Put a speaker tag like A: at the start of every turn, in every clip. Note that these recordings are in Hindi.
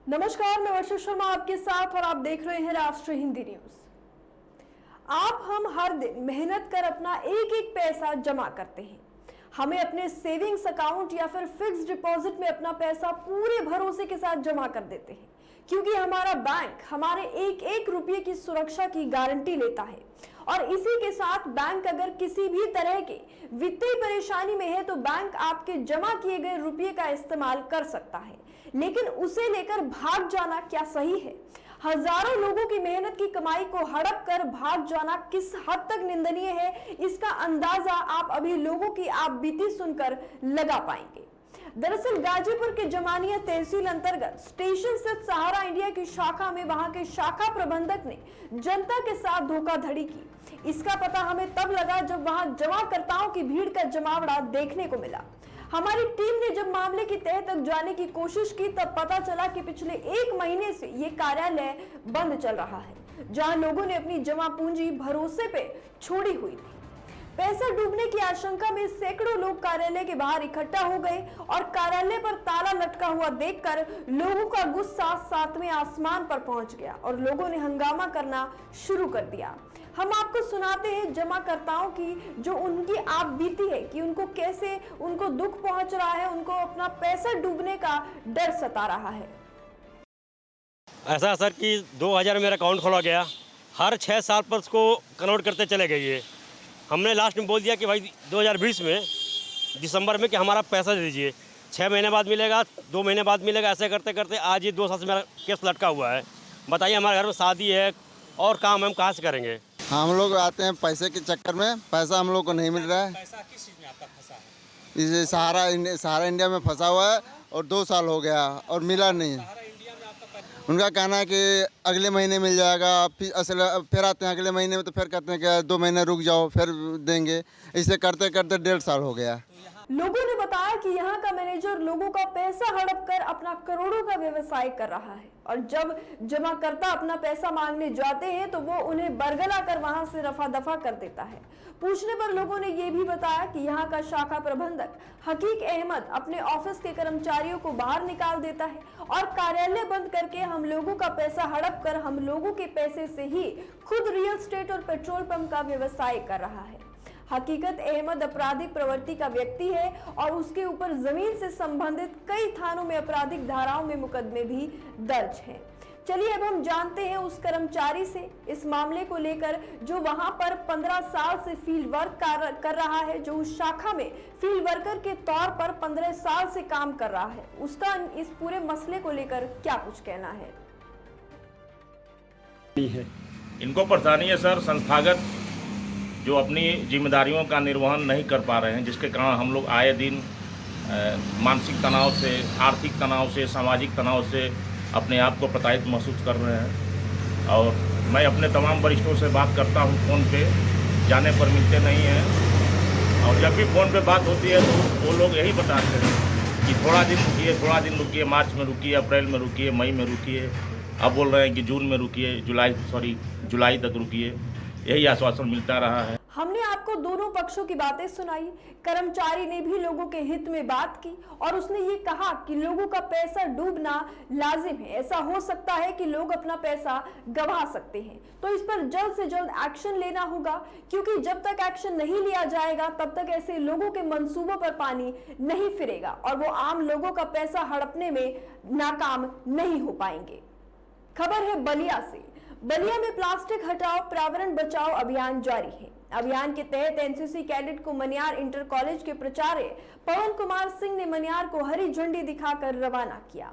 A: नमस्कार, मैं वर्षा शर्मा आपके साथ और आप देख रहे हैं राष्ट्रीय हिंदी न्यूज। हम हर दिन मेहनत कर अपना एक एक पैसा जमा करते हैं। हमें अपने सेविंग्स अकाउंट या फिर फिक्स्ड डिपॉजिट में अपना पैसा पूरे भरोसे के साथ जमा कर देते हैं, क्योंकि हमारा बैंक हमारे एक एक रुपये की सुरक्षा की गारंटी लेता है। और इसी के साथ बैंक अगर किसी भी तरह के वित्तीय परेशानी में है तो बैंक आपके जमा किए गए रुपये का इस्तेमाल कर सकता है, लेकिन उसे लेकर भाग जाना क्या सही है? हजारों लोगों की मेहनत की कमाई को हड़प कर भाग जाना किस हद तक निंदनीय है, इसका अंदाजा आप अभी लोगों की आप बीती सुनकर लगा पाएंगे। दरअसल गाजीपुर के जमानिया तहसील अंतर्गत स्टेशन स्थित सहारा इंडिया की शाखा में वहां के शाखा प्रबंधक ने जनता के साथ धोखाधड़ी की। इसका पता हमें तब लगा जब वहां जमाकर्ताओं की भीड़ का जमावड़ा देखने को मिला। हमारी टीम ने जब मामले की तह तक जाने की कोशिश की तब पता चला कि पिछले 1 महीने से ये कार्यालय बंद चल रहा है, जहां लोगों ने अपनी जमा पूंजी भरोसे पे छोड़ी हुई थी। पैसा डूबने की आशंका में सैकड़ों लोग कार्यालय के बाहर इकट्ठा हो गए और कार्यालय पर ताला लटका हुआ देखकर लोगों का गुस्सा 7वें आसमान पर पहुंच गया और लोगों ने हंगामा करना शुरू कर दिया। हम आपको सुनाते हैं जमाकर्ताओं की जो उनकी आप बीती है कि उनको कैसे उनको दुख पहुंच रहा है, उनको अपना पैसा डूबने का डर सता रहा है।
B: ऐसा सर कि 2000 मेरा अकाउंट खोला गया, हर 6 साल पर उसको कन्वर्ट करते चले गए। ये हमने लास्ट में बोल दिया कि भाई 2020 में दिसंबर में कि हमारा पैसा दे दीजिए, 6 महीने बाद मिलेगा, 2 महीने बाद मिलेगा। ऐसे करते करते आज ये 2 साल से मेरा केस लटका हुआ है। बताइए, हमारे घर में शादी है और काम हम कहाँ से करेंगे?
C: हम लोग आते हैं पैसे के चक्कर में, पैसा हम लोग को नहीं मिल रहा है।
D: पैसा किस चीज़ में आपका फंसा है?
C: इसे सहारा इंडिया में फंसा हुआ है और 2 साल हो गया और मिला नहीं।
D: सहारा इंडिया में आपका पैसा
C: उनका कहना है कि अगले महीने मिल जाएगा, फिर आते हैं अगले महीने में तो फिर कहते हैं कि 2 महीने रुक जाओ फिर देंगे। इसे करते करते 1.5 साल हो गया।
A: लोगों ने बताया कि यहाँ का मैनेजर लोगों का पैसा हड़प कर अपना करोड़ों का व्यवसाय कर रहा है और जब जमाकर्ता अपना पैसा मांगने जाते हैं तो वो उन्हें बरगला कर वहां से रफा दफा कर देता है। पूछने पर लोगों ने ये भी बताया कि यहाँ का शाखा प्रबंधक हकीक अहमद अपने ऑफिस के कर्मचारियों को बाहर निकाल देता है और कार्यालय बंद करके हम लोगों का पैसा हड़प कर हम लोगों के पैसे से ही खुद रियल एस्टेट और पेट्रोल पंप का व्यवसाय कर रहा है। हकीकत अहमद आपराधिक प्रवृत्ति का व्यक्ति है और उसके ऊपर जमीन से संबंधित कई थानों में आपराधिक धाराओं में मुकदमे भी दर्ज हैं। चलिए अब हम जानते हैं उस कर्मचारी से इस मामले को लेकर जो वहां पर 15 साल से फील्ड वर्क कर रहा है, जो उस शाखा में फील्ड वर्कर के तौर पर 15 साल से काम कर रहा है, उसका इस पूरे मसले को लेकर क्या कुछ कहना है।
E: इनको परेशानी है सर, संस्थागत जो अपनी जिम्मेदारियों का निर्वहन नहीं कर पा रहे हैं, जिसके कारण हम लोग आए दिन मानसिक तनाव से, आर्थिक तनाव से, सामाजिक तनाव से अपने आप को प्रताड़ित महसूस कर रहे हैं। और मैं अपने तमाम वरिष्ठों से बात करता हूं फ़ोन पे, जाने पर मिलते नहीं हैं और जब भी फ़ोन पे बात होती है तो वो लोग यही बताते हैं कि थोड़ा दिन रुकिए, मार्च में रुकिए, अप्रैल में रुकिए, मई में रुकिए। अब बोल रहे हैं कि जून में रुकिए, जुलाई तक रुकिए। यही आश्वासन मिलता रहा है।
A: हमने आपको दोनों पक्षों की बातें सुनाई। कर्मचारी ने भी लोगों के हित में बात की और उसने ये कहा कि लोगों का पैसा डूबना लाजिम है। ऐसा हो सकता है कि लोग अपना पैसा गंवा सकते हैं, तो इस पर जल्द से जल्द एक्शन लेना होगा, क्योंकि जब तक एक्शन नहीं लिया जाएगा तब तक ऐसे लोगों के मंसूबों पर पानी नहीं फिरेगा और वो आम लोगों का पैसा हड़पने में नाकाम नहीं हो पाएंगे। खबर है बलिया से। बलिया में प्लास्टिक हटाओ पर्यावरण बचाओ अभियान जारी है। अभियान के तहत एनसीसी कैडेट को मनियार इंटर कॉलेज के प्राचार्य पवन कुमार सिंह ने मनियार को हरी झंडी दिखाकर रवाना किया।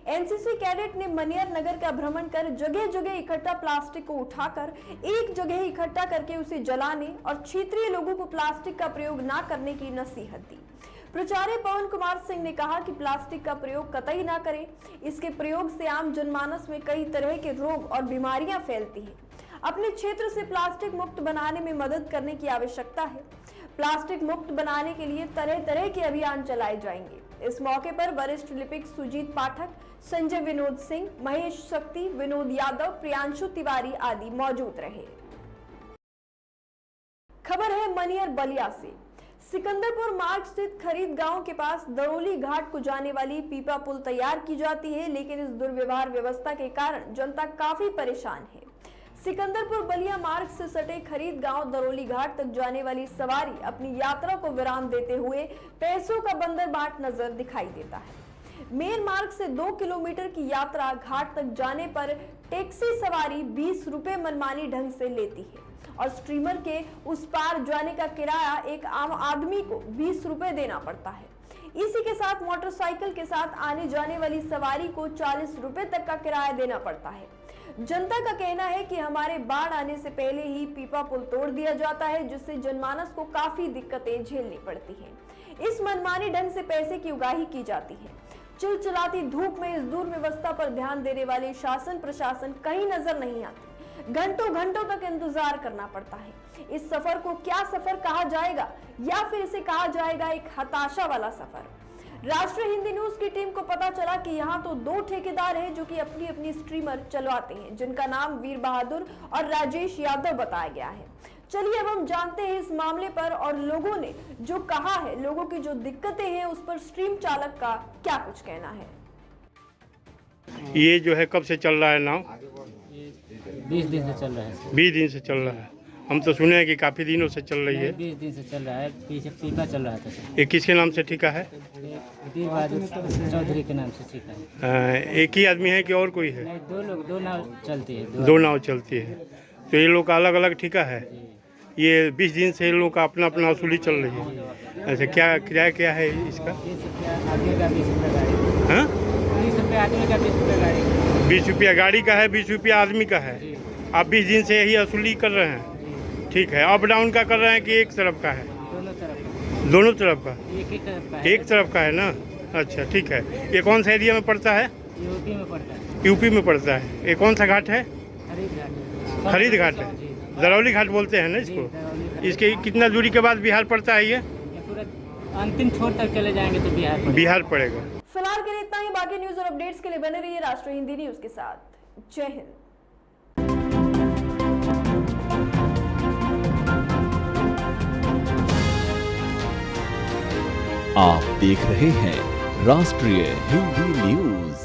A: एनसीसी कैडेट ने मनियार नगर का भ्रमण कर जगह जगह इकट्ठा प्लास्टिक को उठाकर एक जगह इकट्ठा करके उसे जलाने और क्षेत्रीय लोगों को प्लास्टिक का प्रयोग न करने की नसीहत दी। प्राचार्य पवन कुमार सिंह ने कहा कि प्लास्टिक का प्रयोग कतई ना करें। इसके प्रयोग से आम जनमानस में कई तरह के रोग और बीमारियां फैलती हैं। अपने क्षेत्र से प्लास्टिक मुक्त बनाने में मदद करने की आवश्यकता है। प्लास्टिक मुक्त बनाने के लिए तरह तरह के अभियान चलाए जाएंगे। इस मौके पर वरिष्ठ लिपिक सुजीत पाठक, संजय विनोद सिंह, महेश शक्ति, विनोद यादव, प्रियांशु तिवारी आदि मौजूद रहे। खबर है मनियर बलिया से। सिकंदरपुर मार्ग स्थित खरीद गांव के पास दरोली घाट को जाने वाली पीपा पुल तैयार की जाती है, लेकिन इस दुर्व्यवहार व्यवस्था के कारण जनता काफी परेशान है। सिकंदरपुर बलिया मार्ग से सटे खरीद गांव दरोली घाट तक जाने वाली सवारी अपनी यात्रा को विराम देते हुए पैसों का बंदरबाट नजर दिखाई देता है। मेन मार्ग से 2 किलोमीटर की यात्रा घाट तक जाने पर टैक्सी सवारी 20 रुपए मनमानी ढंग से लेती है और स्ट्रीमर के उस पार जाने का किराया एक आम आदमी को 20 रुपए देना पड़ता है। इसी के साथ मोटरसाइकिल के साथ आने जाने वाली सवारी को 40 रुपए तक का किराया देना पड़ता है। जनता का कहना है कि हमारे बाढ़ आने से पहले ही पीपा पुल तोड़ दिया जाता है, जिससे जनमानस को काफी दिक्कतें झेलनी पड़ती हैं। इस मनमानी ढंग से पैसे की उगाही की जाती है। चिलचिलाती धूप में इस दुर्व्यवस्था पर ध्यान देने वाले शासन प्रशासन कहीं नजर नहीं आते। घंटों घंटों तक इंतजार करना पड़ता है। इस सफर को क्या सफर कहा जाएगा या फिर इसे कहा जाएगा एक हताशा वाला सफर। राष्ट्रीय हिंदी न्यूज की टीम को पता चला कि यहाँ तो 2 ठेकेदार हैं जो कि अपनी अपनी स्ट्रीमर चलवाते हैं, जिनका नाम वीर बहादुर और राजेश यादव बताया गया है। चलिए अब हम जानते हैं इस मामले पर और लोगों ने जो कहा है, लोगों की जो दिक्कतें हैं उस पर स्ट्रीम चालक का क्या कुछ कहना है।
F: ये जो है कब से चल रहा है नाव?
G: 20 दिन से चल रहा है।
F: 20 दिन से चल रहा है। हम तो सुने हैं कि काफ़ी दिनों से चल रही है।
G: 20 दिन से चल रहा है। पीछे पीपा चल रहा था सर।
F: ये किसके नाम से ठेका है?
G: वीर बहादुर चौधरी के नाम से ठेका है।
F: एक ही आदमी है कि और कोई है?
G: नहीं, 2 लोग, 2 नाव चलती है।
F: 2 नाव चलती है। तो ये लोग का अलग अलग ठेका है। ये 20 दिन से इन लोग का अपना अपना वसूली चल रही है। अच्छा, क्या किराया क्या है इसका?
G: 20 रुपया आदमी का, 20 रुपया गाड़ी।
F: हाँ,
G: 20 रुपया आदमी का, 20 रुपया गाड़ी।
F: 20 रुपया गाड़ी का है, 20 रुपया आदमी का है। आप 20 दिन से यही वसूली कर रहे हैं? ठीक है। अप डाउन का कर रहे हैं कि एक तरफ का है?
G: दोनों तरफ।
F: दोनों तरफ का?
G: एक ही तरफ का है।
F: एक तरफ का है ना। अच्छा, ठीक है। ये कौन सा एरिया में पड़ता है?
G: यूपी में पड़ता है।
F: यूपी में पड़ता है। ये कौन सा घाट है?
G: खरीद घाट।
F: खरीद घाट है। दरौली घाट बोलते हैं ना इसको। इसके कितना दूरी के बाद बिहार पड़ता है? ये
G: पूरा अंतिम छोर तक चले जाएंगे तो
F: बिहार पड़ेगा।
A: फिलहाल के लिए इतना ही। बाकी न्यूज और अपडेट्स के लिए बने रहिए राष्ट्रीय हिंदी न्यूज के साथ। जय हिंद।
H: आप देख रहे हैं राष्ट्रीय हिंदी न्यूज।